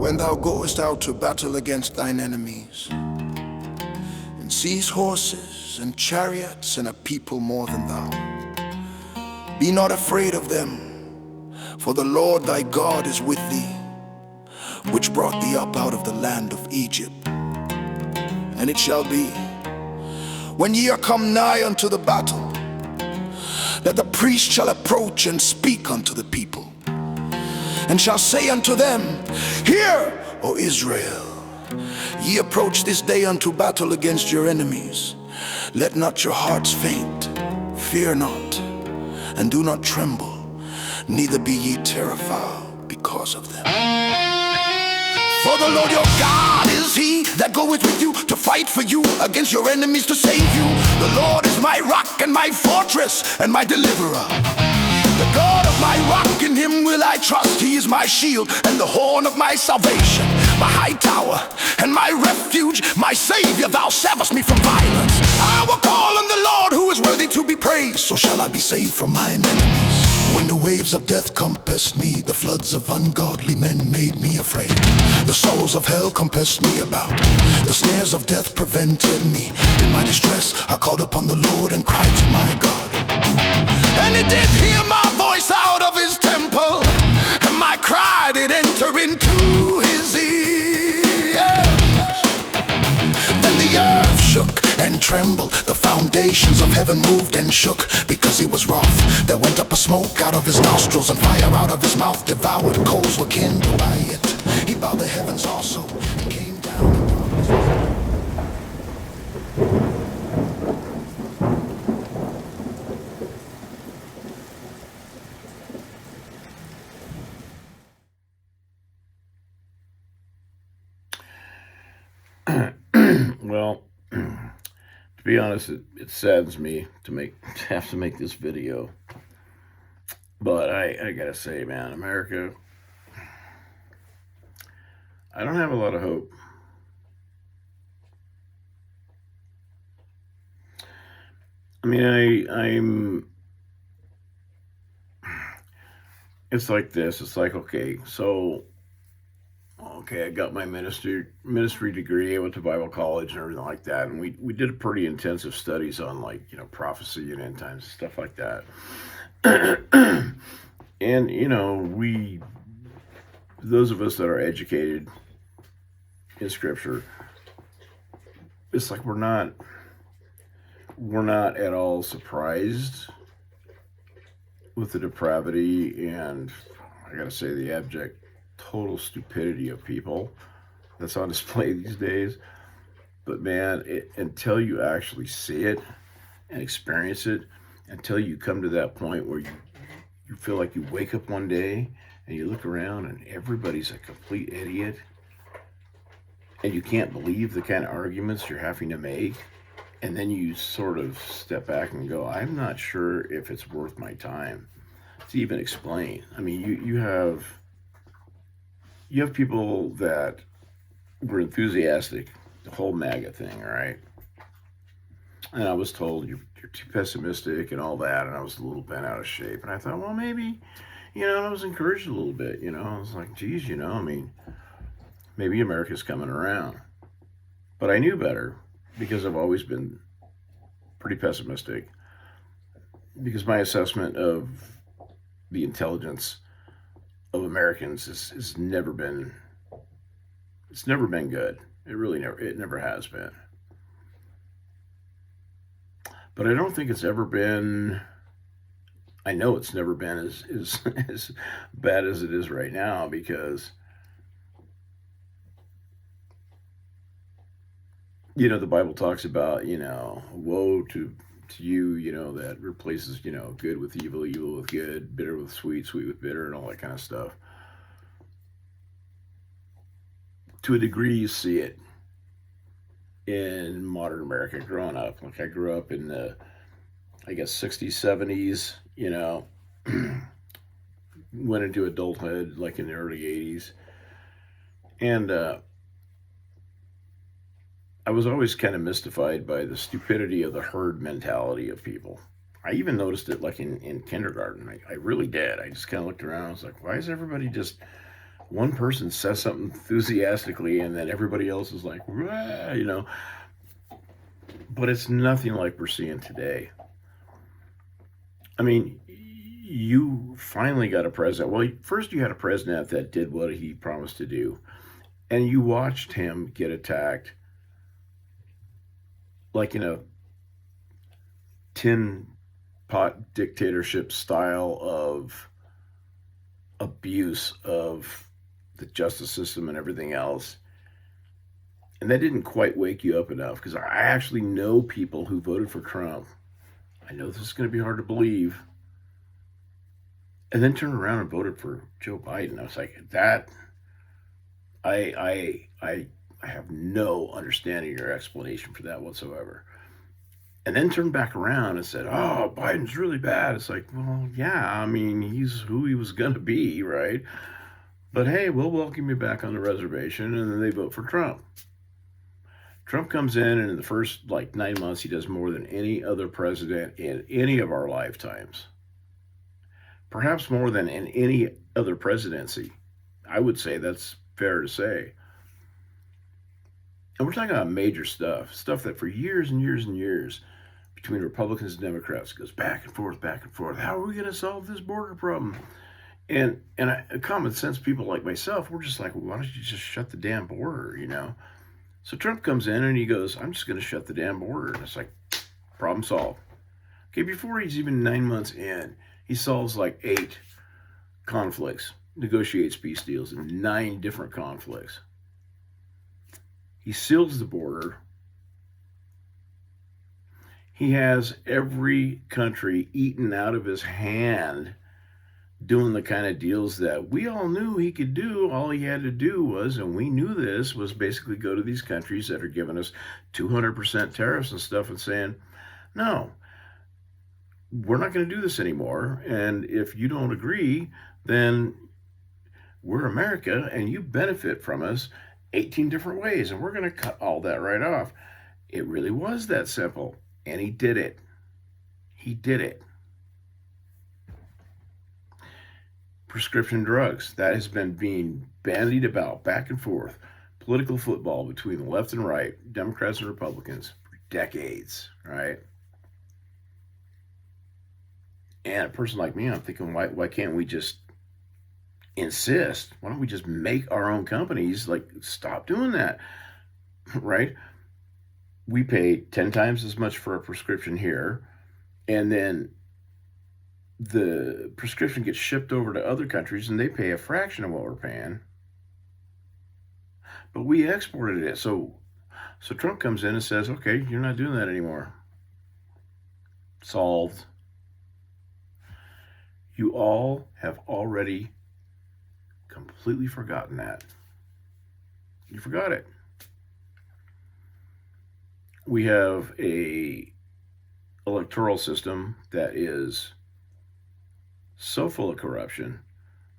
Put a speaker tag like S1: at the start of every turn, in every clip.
S1: when thou goest out to battle against thine enemies, and seest horses and chariots and a people more than thou. Be not afraid of them, for the Lord thy God is with thee, which brought thee up out of the land of Egypt. And it shall be, when ye are come nigh unto the battle, that the priest shall approach and speak unto the people, and shall say unto them, Hear, O Israel, ye approach this day unto battle against your enemies. Let not your hearts faint, fear not, and do not tremble, neither be ye terrified because of them. For the Lord your God is he that goeth with you to fight for you against your enemies to save you. The Lord is my rock and my fortress and my deliverer. The God of my rock, in him will I trust. He is my shield and the horn of my salvation, my high tower and my refuge, my Savior, thou savest me from violence. I will call on the Lord who is worthy to be praised, so shall I be saved from mine enemies. When the waves of death compassed me, the floods of ungodly men made me afraid. The sorrows of hell compassed me about, the snares of death prevented me. In my distress I called upon the Lord and cried to my God. And he did hear my voice out of his temple, and my cry did enter into his ears. Then the earth shook and trembled, the foundations of heaven moved and shook, because he was wroth. There went up a smoke out of his nostrils, and fire out of his mouth devoured. Coals were kindled by it. He bowed the heavens also and came down upon his...
S2: Well, to be honest, it saddens me to have to make this video. But I gotta say, man, America, I don't have a lot of hope. I mean, it's like this. It's like, okay, I got my ministry degree. I went to Bible college and everything like that, and we did pretty intensive studies on, like, prophecy and end times and stuff like that. And those of us that are educated in Scripture, it's like we're not at all surprised with the depravity and, I gotta say, the abject total stupidity of people that's on display these days. But man, until you actually see it and experience it, until you come to that point where you feel like you wake up one day and you look around and everybody's a complete idiot, and you can't believe the kind of arguments you're having to make, and then you sort of step back and go, I'm not sure if it's worth my time to even explain. I mean, you have people that were enthusiastic, the whole MAGA thing, right? And I was told, you're too pessimistic and all that, and I was a little bent out of shape. And I thought, well, maybe, I was encouraged a little bit, I was like, geez, maybe America's coming around. But I knew better, because I've always been pretty pessimistic, because my assessment of the intelligence of Americans has never been good. It never has been. But I don't think it's ever been, I know it's never been as bad as it is right now, because the Bible talks about, woe to you, that replaces, good with evil, evil with good, bitter with sweet, sweet with bitter, and all that kind of stuff. To a degree, you see it in modern America growing up. Like, I grew up in the, 60s, 70s, went into adulthood, like, in the early 80s. And I was always kind of mystified by the stupidity of the herd mentality of people. I even noticed it, like, in kindergarten. I really did. I just kind of looked around. I was like, why is everybody just one person says something enthusiastically and then everybody else is like, "Wah," but it's nothing like we're seeing today. I mean, you finally got a president. Well, first you had a president that did what he promised to do, and you watched him get attacked like in a tin pot dictatorship style of abuse of the justice system and everything else. And that didn't quite wake you up enough because I actually know people who voted for Trump. I know this is going to be hard to believe. And then turned around and voted for Joe Biden. I was like, that I have no understanding or explanation for that whatsoever. And then turned back around and said, "Oh, Biden's really bad." It's like, well, yeah, I mean, he's who he was going to be, right? But hey, we'll welcome you back on the reservation. And then they vote for Trump. Trump comes in, and in the first 9 months, he does more than any other president in any of our lifetimes. Perhaps more than in any other presidency. I would say that's fair to say. And we're talking about major stuff that for years and years and years between Republicans and Democrats goes back and forth, back and forth. How are we going to solve this border problem? And common sense people like myself, we're just like, well, why don't you just shut the damn border, So Trump comes in and he goes, I'm just going to shut the damn border. And it's like, problem solved. Okay, before he's even 9 months in, he solves 8 conflicts, negotiates peace deals in 9 different conflicts. He seals the border. He has every country eaten out of his hand doing the kind of deals that we all knew he could do. All he had to do was, and we knew this, was basically go to these countries that are giving us 200% tariffs and stuff and saying, no, we're not going to do this anymore. And if you don't agree, then we're America and you benefit from us 18 different ways. And we're going to cut all that right off. It really was that simple. And he did it. He did it. Prescription drugs. That has been being bandied about back and forth. Political football between the left and right, Democrats and Republicans for decades, right? And a person like me, I'm thinking, why can't we just insist? Why don't we just make our own companies? Stop doing that, right? We pay 10 times as much for a prescription here, and then the prescription gets shipped over to other countries and they pay a fraction of what we're paying. But we exported it. So Trump comes in and says, okay, you're not doing that anymore. Solved. You all have already completely forgotten that. You forgot it. We have a electoral system that is so full of corruption.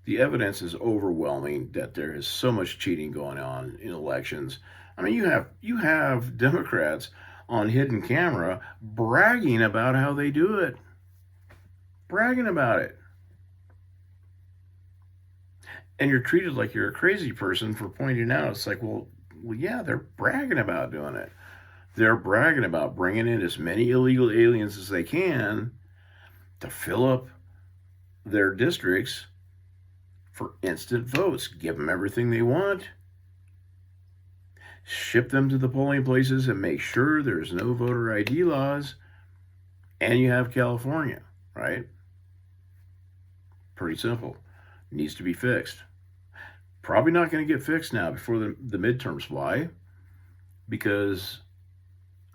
S2: The evidence is overwhelming that there is so much cheating going on in elections. I mean, you have Democrats on hidden camera bragging about how they do it. Bragging about it. And you're treated like you're a crazy person for pointing out. It's like, well, yeah, they're bragging about doing it. They're bragging about bringing in as many illegal aliens as they can to fill up their districts for instant votes. Give them everything they want. Ship them to the polling places and make sure there's no voter ID laws. And you have California, right? Pretty simple. Needs to be fixed. Probably not going to get fixed now before the midterms. Why? Because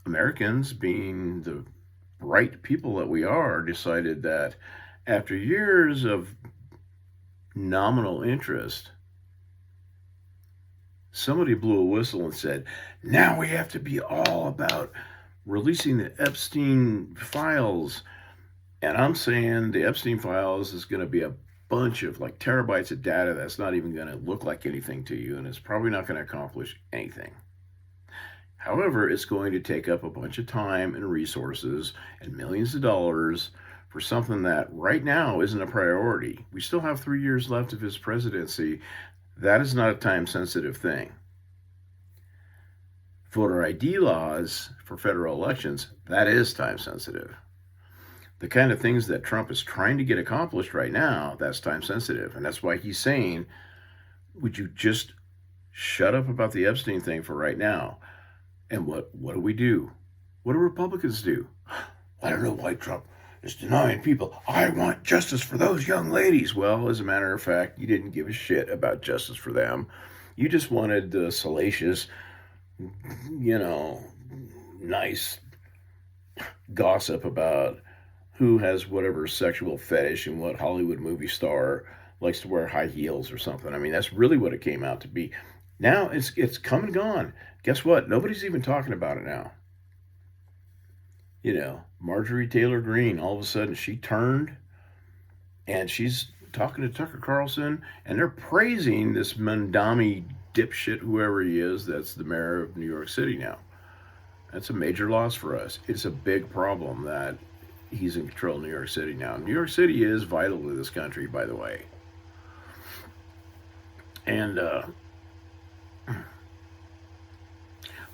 S2: Americans, being the bright people that we are, decided that after years of nominal interest, somebody blew a whistle and said, now we have to be all about releasing the Epstein files. And I'm saying the Epstein files is going to be a bunch of terabytes of data that's not even going to look like anything to you, and it's probably not going to accomplish anything. However, it's going to take up a bunch of time and resources and millions of dollars for something that right now isn't a priority. We still have 3 years left of his presidency. That is not a time-sensitive thing. Voter ID laws for federal elections, that is time-sensitive. The kind of things that Trump is trying to get accomplished right now, that's time-sensitive. And that's why he's saying, would you just shut up about the Epstein thing for right now? And what do we do? What do Republicans do? I don't know why Trump is denying people. I want justice for those young ladies. Well, as a matter of fact, you didn't give a shit about justice for them. You just wanted the salacious, nice gossip about who has whatever sexual fetish and what Hollywood movie star likes to wear high heels or something. I mean, that's really what it came out to be. Now it's come and gone. Guess what? Nobody's even talking about it now. Marjorie Taylor Greene, all of a sudden she turned and she's talking to Tucker Carlson, and they're praising this Mandami dipshit, whoever he is, that's the mayor of New York City now. That's a major loss for us. It's a big problem that he's in control of New York City now. New York City is vital to this country, by the way. And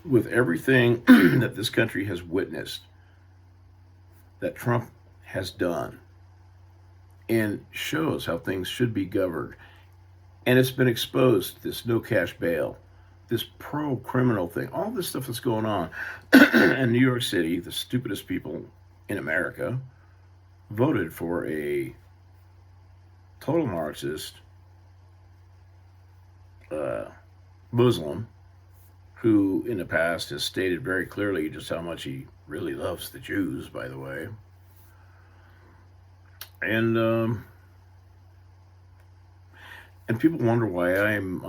S2: with everything that this country has witnessed, that Trump has done, and shows how things should be governed, and it's been exposed, this no cash bail, this pro-criminal thing, all this stuff that's going on. And New York City, the stupidest people in America, voted for a total Marxist Muslim who in the past has stated very clearly just how much he really loves the Jews, by the way. And people wonder why I'm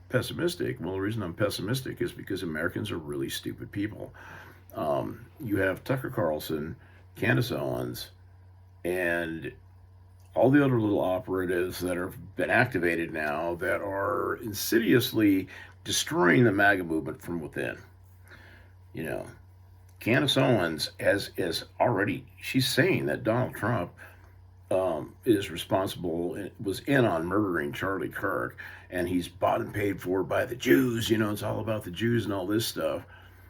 S2: pessimistic. Well, the reason I'm pessimistic is because Americans are really stupid people. You have Tucker Carlson, Candace Owens, and all the other little operatives that have been activated now that are insidiously destroying the MAGA movement from within. Candace Owens is already, she's saying that Donald Trump is responsible, was in on murdering Charlie Kirk, and he's bought and paid for by the Jews. It's all about the Jews and all this stuff.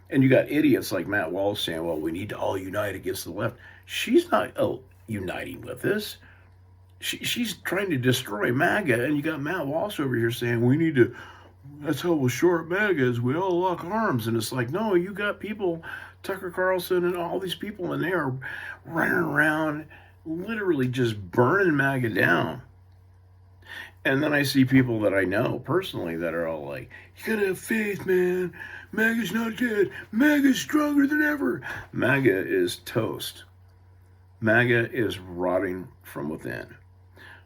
S2: And you got idiots like Matt Walsh saying, well, we need to all unite against the left. She's not uniting with this. She's trying to destroy MAGA, and you got Matt Walsh over here saying, we need to, that's how we'll shore up MAGA, is we all lock arms. And it's like, no, you got people, Tucker Carlson and all these people, and they are running around literally just burning MAGA down. And then I see people that I know personally that are all like, you gotta have faith, man. MAGA's not dead. MAGA's stronger than ever. MAGA is toast. MAGA is rotting from within.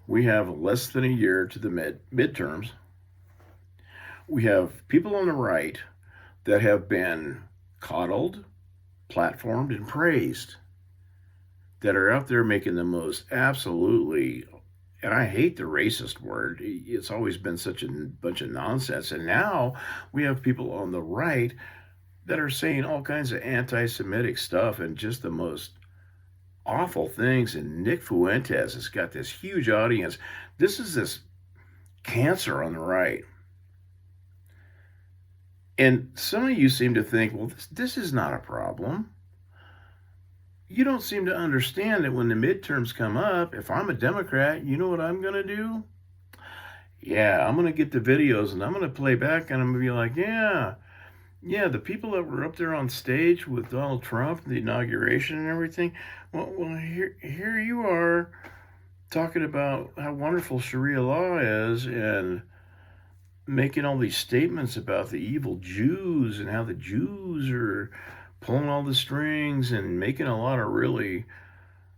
S2: We have less than a year to the midterms. We have people on the right that have been coddled, platformed, and praised, that are out there making the most absolutely, and I hate the racist word, it's always been such a bunch of nonsense. And now we have people on the right that are saying all kinds of anti-Semitic stuff and just the most awful things. And Nick Fuentes has got this huge audience. This is this cancer on the right. And some of you seem to think, well, this is not a problem. You don't seem to understand that when the midterms come up, if I'm a Democrat, you know what I'm going to do? Yeah, I'm going to get the videos and I'm going to play back and I'm going to be like, yeah, the people that were up there on stage with Donald Trump, the inauguration and everything, well here you are talking about how wonderful Sharia law is and making all these statements about the evil Jews and how the Jews are pulling all the strings and making a lot of really,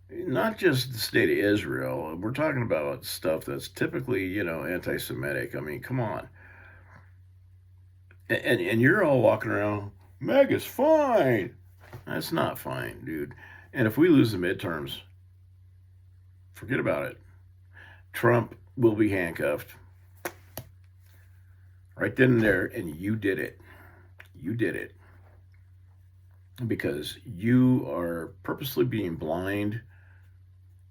S2: not just the state of Israel, we're talking about stuff that's typically, anti-Semitic. I mean, come on. And you're all walking around, MAGA's fine. That's not fine, dude. And if we lose the midterms, forget about it. Trump will be handcuffed. Right then and there, and you did it. You did it. Because you are purposely being blind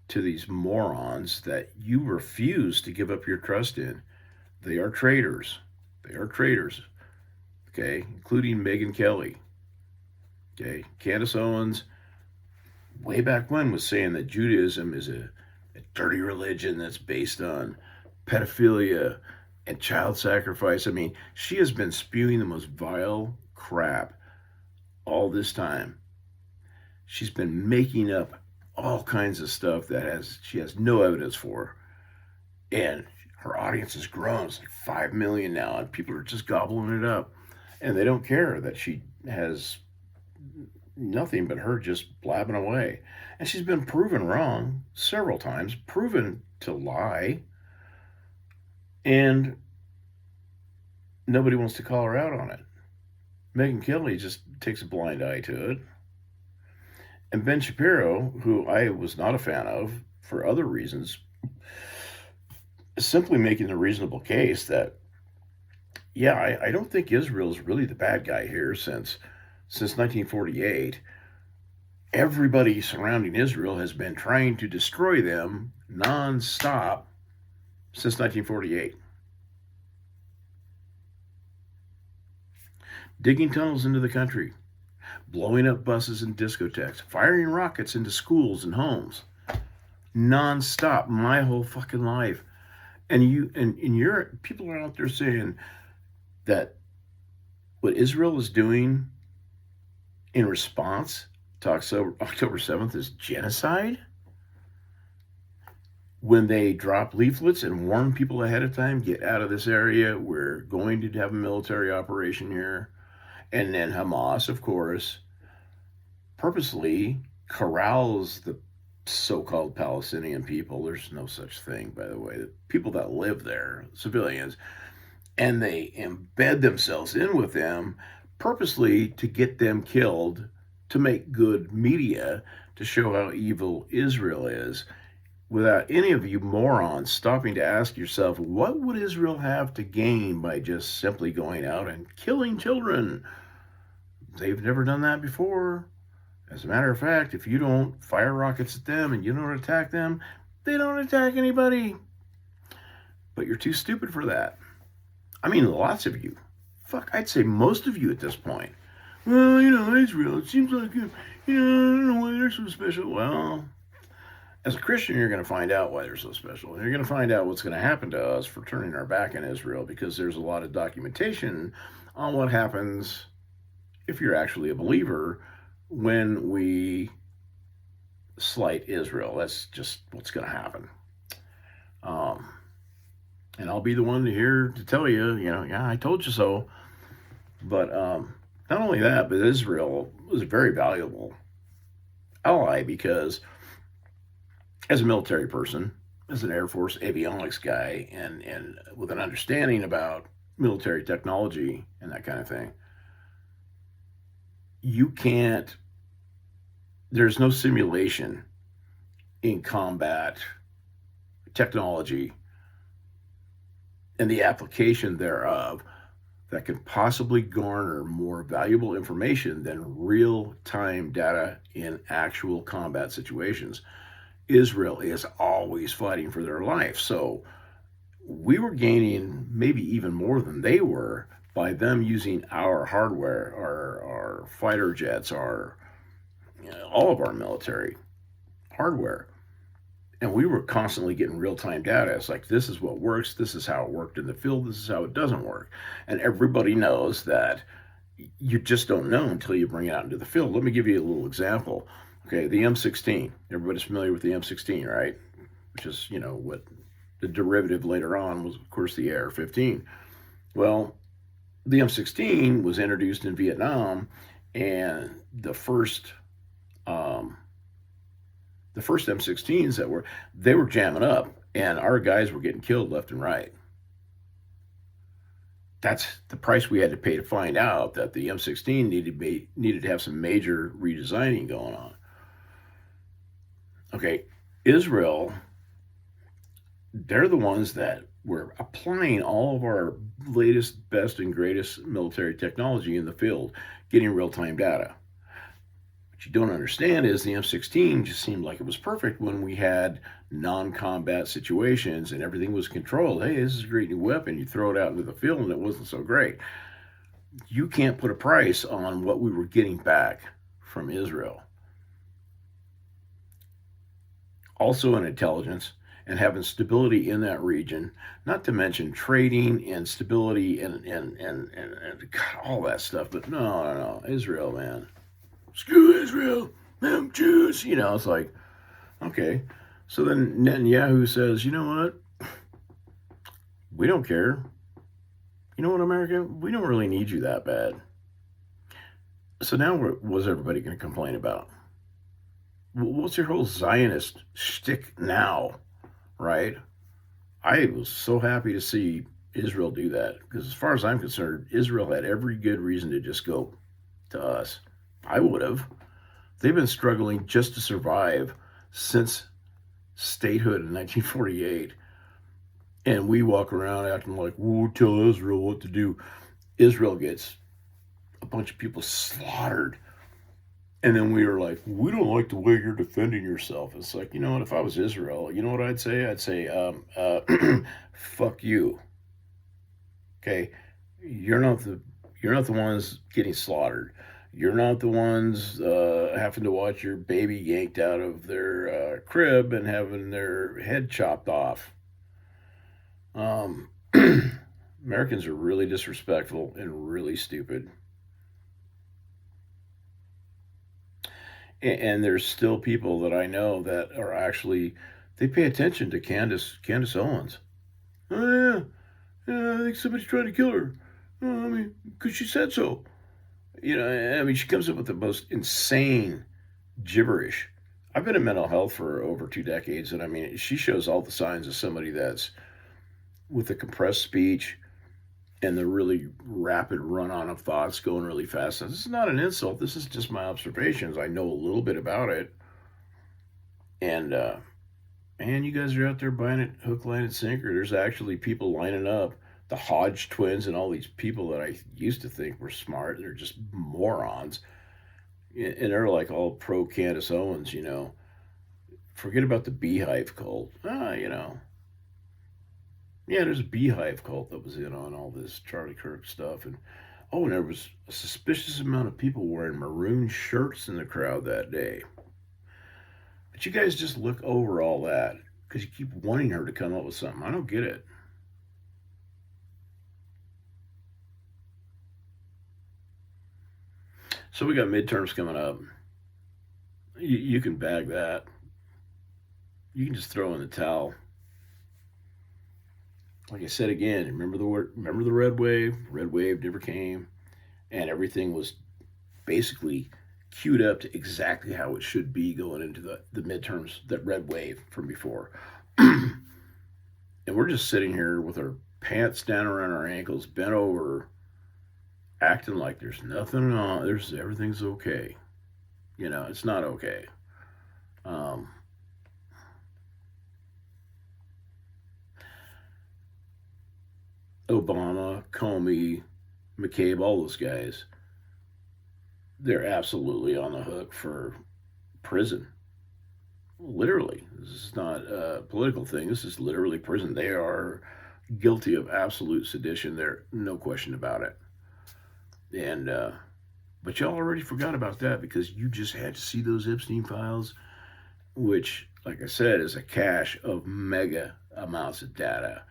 S2: to these morons that you refuse to give up your trust in. They are traitors. They are traitors. Okay, including Megyn Kelly. Okay, Candace Owens, way back when, was saying that Judaism is a dirty religion that's based on pedophilia and child sacrifice. I mean, she has been spewing the most vile crap all this time. She's been making up all kinds of stuff that she has no evidence for, and her audience has grown. It's like 5 million now, and people are just gobbling it up, and they don't care that she has nothing but her just blabbing away. And she's been proven wrong several times, proven to lie, and nobody wants to call her out on it. Megyn Kelly just takes a blind eye to it. And Ben Shapiro, who I was not a fan of for other reasons, is simply making the reasonable case that, yeah, I don't think Israel's really the bad guy here since 1948. Everybody surrounding Israel has been trying to destroy them nonstop since 1948. Digging tunnels into the country, blowing up buses and discotheques, firing rockets into schools and homes, nonstop, my whole fucking life. And your people are out there saying that what Israel is doing in response to October 7th is genocide? When they drop leaflets and warn people ahead of time, get out of this area, we're going to have a military operation here. And then Hamas, of course, purposely corrals the so-called Palestinian people. There's no such thing, by the way. The people that live there, civilians, and they embed themselves in with them purposely to get them killed, to make good media, to show how evil Israel is, without any of you morons stopping to ask yourself, what would Israel have to gain by just simply going out and killing children? They've never done that before. As a matter of fact, if you don't fire rockets at them and you don't attack them, they don't attack anybody. But you're too stupid for that. I mean, lots of you. Fuck, I'd say most of you at this point. Well, Israel, it seems like, I don't know why they're so special. Well, as a Christian, you're going to find out why they're so special. You're going to find out what's going to happen to us for turning our back on Israel, because there's a lot of documentation on what happens if you're actually a believer when we slight Israel. That's just what's going to happen. And I'll be the one to tell you, yeah, I told you so. But not only that, but Israel was a very valuable ally, because as a military person, as an Air Force avionics guy, and with an understanding about military technology and that kind of thing, there's no simulation in combat technology and the application thereof that can possibly garner more valuable information than real-time data in actual combat situations. Israel is always fighting for their life. So we were gaining maybe even more than they were by them using our hardware, our fighter jets, all of our military hardware. And we were constantly getting real-time data. It's like, this is what works, this is how it worked in the field, this is how it doesn't work. And everybody knows that you just don't know until you bring it out into the field. Let me give you a little example. Okay, the M16. Everybody's familiar with the M16, right? Which is, what the derivative later on was, of course, the AR-15. Well, the M16 was introduced in Vietnam, and the first M16s they were jamming up, and our guys were getting killed left and right. That's the price we had to pay to find out that the M16 needed to have some major redesigning going on. Okay, Israel, they're the ones that were applying all of our latest, best, and greatest military technology in the field, getting real-time data. What you don't understand is the M16 just seemed like it was perfect when we had non-combat situations and everything was controlled. Hey, this is a great new weapon. You throw it out into the field and it wasn't so great. You can't put a price on what we were getting back from Israel. Also in intelligence and having stability in that region, not to mention trading and stability and all that stuff. But no, Israel, man. Screw Israel, them Jews. It's like, okay. So then Netanyahu says, you know what? We don't care. You know what, America? We don't really need you that bad. So now what's everybody going to complain about? What's your whole Zionist shtick now, right? I was so happy to see Israel do that because as far as I'm concerned, Israel had every good reason to just go to us. I would have. They've been struggling just to survive since statehood in 1948. And we walk around acting like, we'll tell Israel what to do. Israel gets a bunch of people slaughtered. And then we were like, we don't like the way you're defending yourself. It's like, you know what? If I was Israel, you know what I'd say? I'd say, fuck you. Okay, you're not the ones getting slaughtered. You're not the ones having to watch your baby yanked out of their crib and having their head chopped off. Americans are really disrespectful and really stupid. And there's still people that I know that are actually, they pay attention to Candace Owens. Oh yeah, I think somebody's trying to kill her. Oh, I mean, because she said so. I mean, she comes up with the most insane gibberish. I've been in mental health for over 2 decades, and I mean, she shows all the signs of somebody that's with the compressed speech and the really rapid run-on of thoughts going really fast. Now, this is not an insult. This is just my observations. I know a little bit about it. And, man, you guys are out there buying it hook, line, and sinker. There's actually people lining up. The Hodge twins and all these people that I used to think were smart. They're just morons. And they're like all pro Candace Owens, Forget about the Beehive cult. Yeah, there's a Beehive cult that was in on all this Charlie Kirk stuff. And there was a suspicious amount of people wearing maroon shirts in the crowd that day. But you guys just look over all that because you keep wanting her to come up with something. I don't get it. So we got midterms coming up. You can bag that. You can just throw in the towel. Like I said again, remember the red wave? Red wave never came, and everything was basically queued up to exactly how it should be going into the midterms. That red wave from before, and we're just sitting here with our pants down around our ankles, bent over, acting like there's nothing on. Everything's okay. It's not okay. Obama, Comey, McCabe, all those guys, they're absolutely on the hook for prison. Literally. This is not a political thing. This is literally prison. They are guilty of absolute sedition. There's no question about it. And, but y'all already forgot about that because you just had to see those Epstein files, which, like I said, is a cache of mega amounts of data.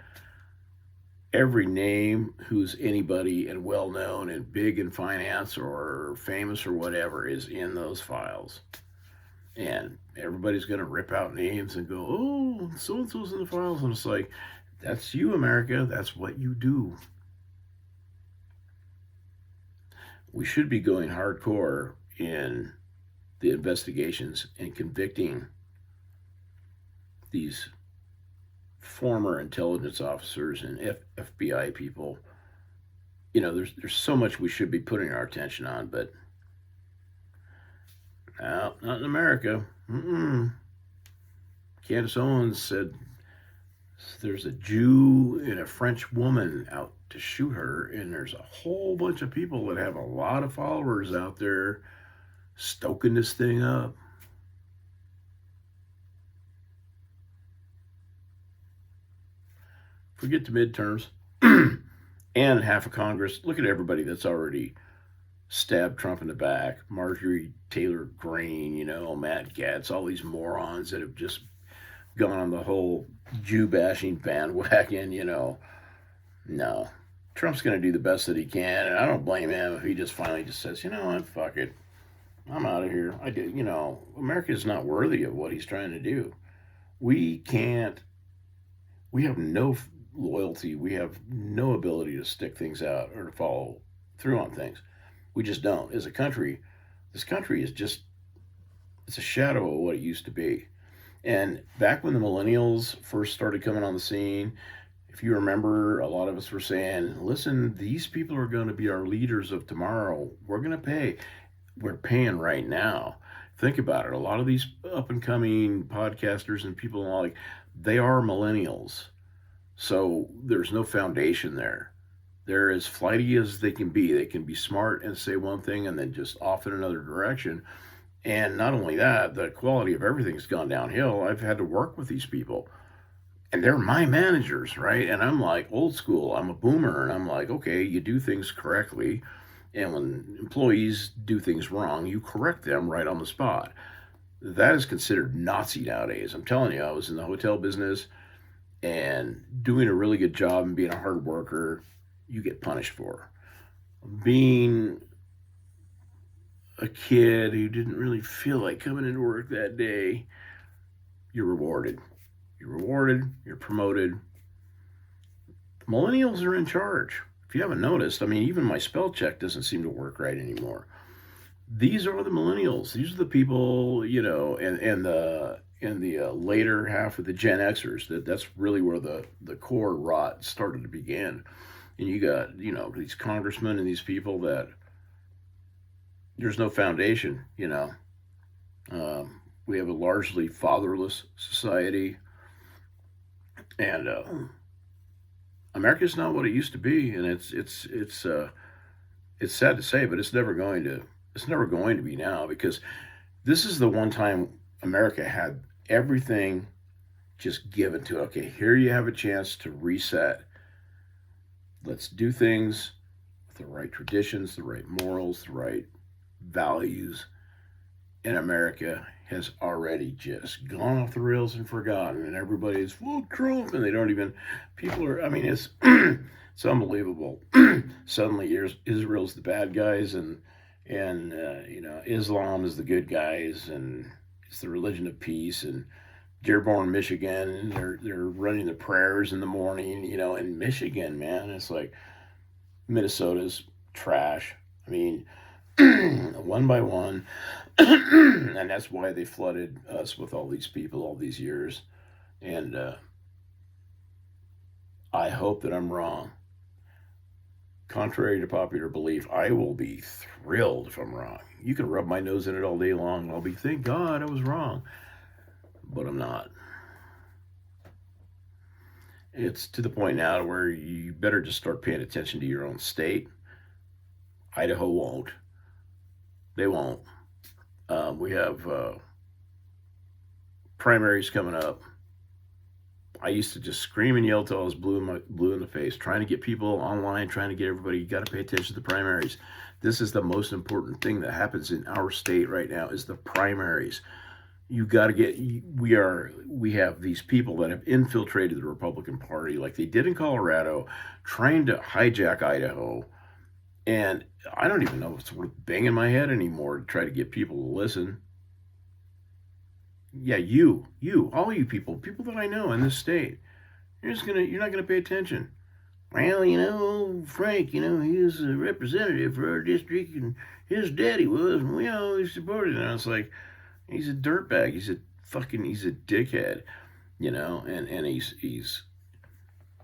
S2: Every name who's anybody and well known and big in finance or famous or whatever is in those files. And everybody's going to rip out names and go, oh, so and so's in the files. And it's like, that's you, America. That's what you do. We should be going hardcore in the investigations and convicting these former intelligence officers and FBI people. There's so much we should be putting our attention on, but no, not in America. Candace Owens said there's a Jew and a French woman out to shoot her, and there's a whole bunch of people that have a lot of followers out there stoking this thing up. Forget the midterms and half of Congress. Look at everybody that's already stabbed Trump in the back. Marjorie Taylor Greene, Matt Gaetz, all these morons that have just gone on the whole Jew bashing bandwagon. No. Trump's going to do the best that he can, and I don't blame him if he just finally just says, you know what, fuck it. I'm out of here. America is not worthy of what he's trying to do. We have no loyalty. We have no ability to stick things out or to follow through on things. We just don't. As a country, this country is just, it's a shadow of what it used to be. And back when the millennials first started coming on the scene, if you remember, a lot of us were saying, listen, these people are going to be our leaders of tomorrow. We're going to pay. We're paying right now. Think about it. A lot of these up and coming podcasters and people like, they are millennials. So there's no foundation there. They're as flighty as they can be. They can be smart and say one thing and then just off in another direction. And not only that, the quality of everything's gone downhill. I've had to work with these people. And they're my managers, right? And I'm like old school. I'm a boomer. And I'm like, okay, you do things correctly. And when employees do things wrong, you correct them right on the spot. That is considered Nazi nowadays. I'm telling you, I was in the hotel business and doing a really good job and being a hard worker, you get punished for. Being a kid who didn't really feel like coming into work that day, you're rewarded. You're promoted. Millennials are in charge. If you haven't noticed, even my spell check doesn't seem to work right anymore. These are the millennials. These are the people, and the later half of the Gen Xers. That's really where the core rot started to begin. And you got, these congressmen and these people that there's no foundation, we have a largely fatherless society. And America's not what it used to be, and it's sad to say, but it's never going to be now, because this is the one time America had everything just given to it. Okay, here you have a chance to reset. Let's do things with the right traditions, the right morals, the right values. And America has already just gone off the rails and forgotten, and everybody's full Trump, and they don't even. People are. It's it's unbelievable. Suddenly, Israel's the bad guys, and Islam is the good guys, and it's the religion of peace. And Dearborn, Michigan, they're running the prayers in the morning. In Michigan, man, it's like Minnesota's trash. One by one. And that's why they flooded us with all these people all these years. And I hope that I'm wrong. Contrary to popular belief, I will be thrilled if I'm wrong. You can rub my nose in it all day long, and I'll be, thank God I was wrong. But I'm not. It's to the point now where you better just start paying attention to your own state. Idaho won't. They won't. We have primaries coming up. I used to just scream and yell till I was blue in the face, trying to get people online, trying to get everybody, you got to pay attention to the primaries. This is the most important thing that happens in our state right now is the primaries. You got to get, we have these people that have infiltrated the Republican Party like they did in Colorado, trying to hijack Idaho. And I don't even know if it's worth banging my head anymore to try to get people to listen. Yeah, all you people that I know in this state, you're not gonna pay attention. Well, Frank, he was a representative for our district, and his daddy was, and we always supported him. And I was like, he's a dirtbag. He's a dickhead, and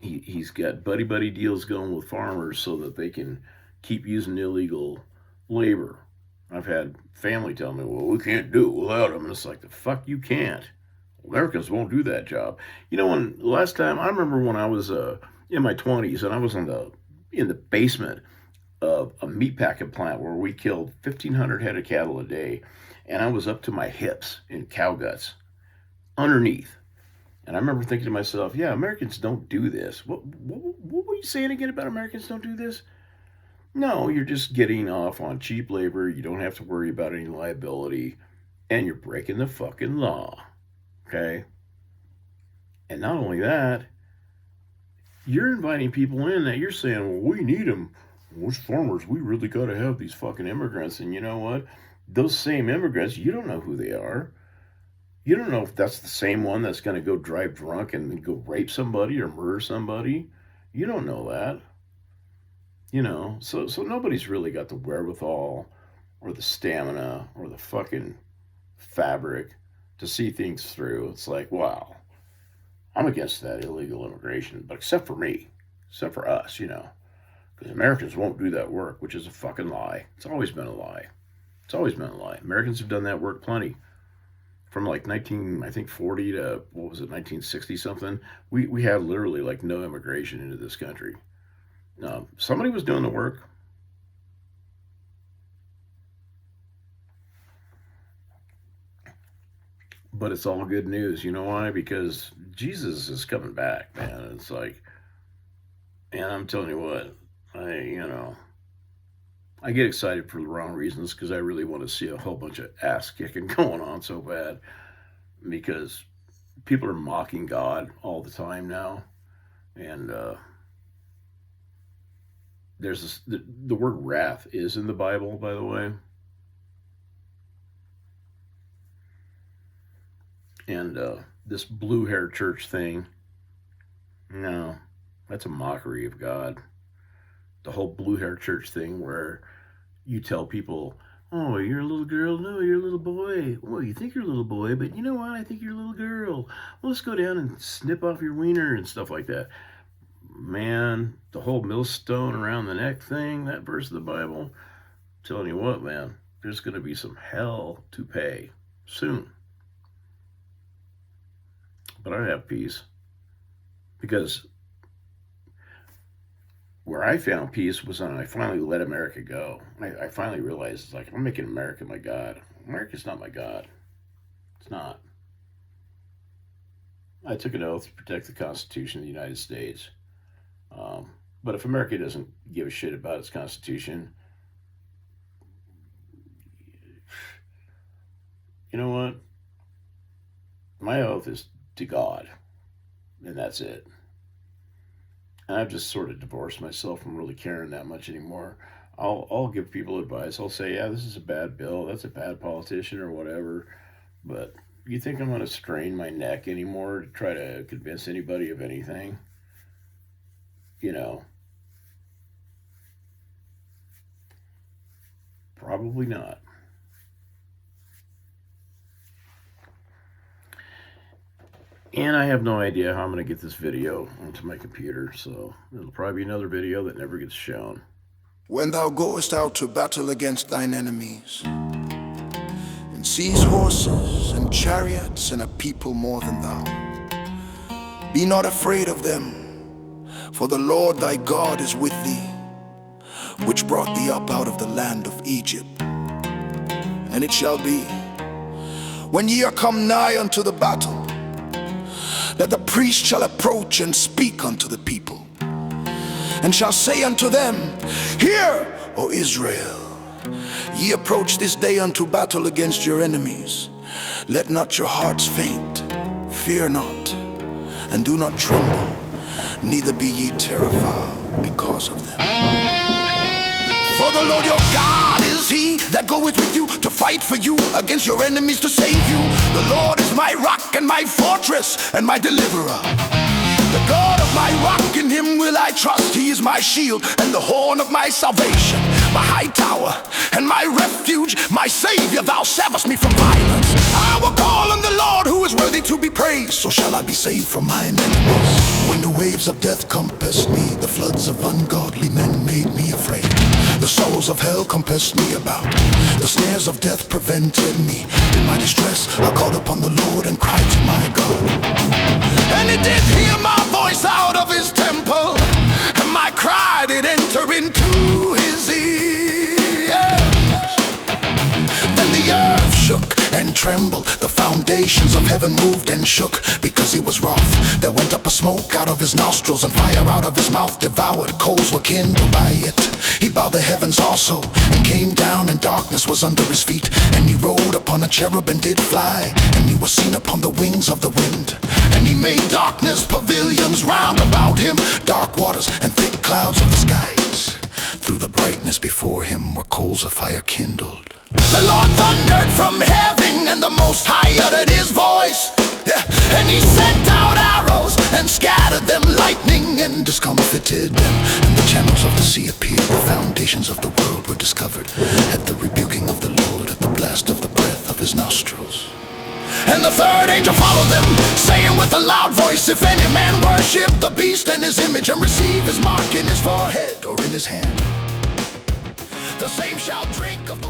S2: he's got buddy deals going with farmers so that they can keep using illegal labor. I've had family tell me, well, we can't do it without them. And it's like, the fuck you can't. Americans won't do that job. When last time, I remember when I was in my 20s and I was in the basement of a meatpacking plant where we killed 1,500 head of cattle a day, and I was up to my hips in cow guts underneath. And I remember thinking to myself, yeah, Americans don't do this. What were you saying again about Americans don't do this? No, you're just getting off on cheap labor. You don't have to worry about any liability, and you're breaking the fucking law. Okay? And not only that, you're inviting people in that you're saying, well, we need them. Us farmers, we really got to have these fucking immigrants. And you know what? Those same immigrants, you don't know who they are. You don't know if that's the same one that's going to go drive drunk and go rape somebody or murder somebody. You don't know that. You know, so nobody's really got the wherewithal or the stamina or the fucking fabric to see things through. It's like, wow, I'm against that illegal immigration, but except for me, except for us, you know, because Americans won't do that work, which is a fucking lie. It's always been a lie. It's always been a lie. Americans have done that work plenty. From like 40 to, 1960 something, we had literally like no immigration into this country. Somebody was doing the work. But it's all good news. You know why? Because Jesus is coming back, man. It's like, and I'm telling you what, I get excited for the wrong reasons because I really want to see a whole bunch of ass kicking going on so bad, because people are mocking God all the time now. And there's this, the word wrath is in the Bible, by the way. And this blue hair church thing, no, that's a mockery of God. The whole blue hair church thing where you tell people, oh, you're a little girl. No, you're a little boy. Well, you think you're a little boy, but you know what? I think you're a little girl. Well, let's go down and snip off your wiener and stuff like that. Man, the whole millstone around the neck thing, that verse of the Bible, I'm telling you what, man, there's going to be some hell to pay soon. But I have peace, because where I found peace was when I finally let America go. I finally realized, it's like, I'm making America my God. America's not my God. It's not. I took an oath to protect the Constitution of the United States. But if America doesn't give a shit about its Constitution, you know what? My oath is to God, and that's it. And I've just sort of divorced myself from really caring that much anymore. I'll give people advice. I'll say, yeah, this is a bad bill. That's a bad politician or whatever. But you think I'm going to strain my neck anymore to try to convince anybody of anything? You know, probably not. And I have no idea how I'm going to get this video onto my computer, so it'll probably be another video that never gets shown.
S1: When thou goest out to battle against thine enemies, and seest horses and chariots and a people more than thou, be not afraid of them, for the Lord thy God is with thee, which brought thee up out of the land of Egypt. And it shall be, when ye are come nigh unto the battle, that the priest shall approach and speak unto the people, and shall say unto them, Hear, O Israel, ye approach this day unto battle against your enemies. Let not your hearts faint, fear not, and do not tremble, neither be ye terrified because of them. For the Lord your God is he that goeth with you to fight for you against your enemies to save you. The Lord is my rock and my fortress and my deliverer. The God of my rock, in him will I trust. He is my shield and the horn of my salvation, my high tower and my refuge, my Savior. Thou savest me from violence. I will call on the Lord who is worthy to be praised. So shall I be saved from mine enemies. When the waves of death compassed me, the floods of ungodly men made me afraid. The sorrows of hell compassed me about. The snares of death prevented me. In my distress I called upon the Lord and cried to my God. And he did hear my voice out of his temple, and my cry did enter into his shook and trembled. The foundations of heaven moved and shook, because he was wroth. There went up a smoke out of his nostrils, and fire out of his mouth devoured. Coals were kindled by it. He bowed the heavens also, and came down, and darkness was under his feet. And he rode upon a cherub and did fly, and he was seen upon the wings of the wind. And he made darkness pavilions round about him, dark waters and thick clouds of the skies. Through the brightness before him were coals of fire kindled. The Lord thundered from heaven, and the Most High uttered his voice. And he sent out arrows and scattered them, lightning and discomfited them. And the channels of the sea appeared, the foundations of the world were discovered, at the rebuking of the Lord, at the blast of the breath of his nostrils. And the third angel followed them, saying with a loud voice, if any man worship the beast and his image, and receive his mark in his forehead or in his hand, the same shall drink of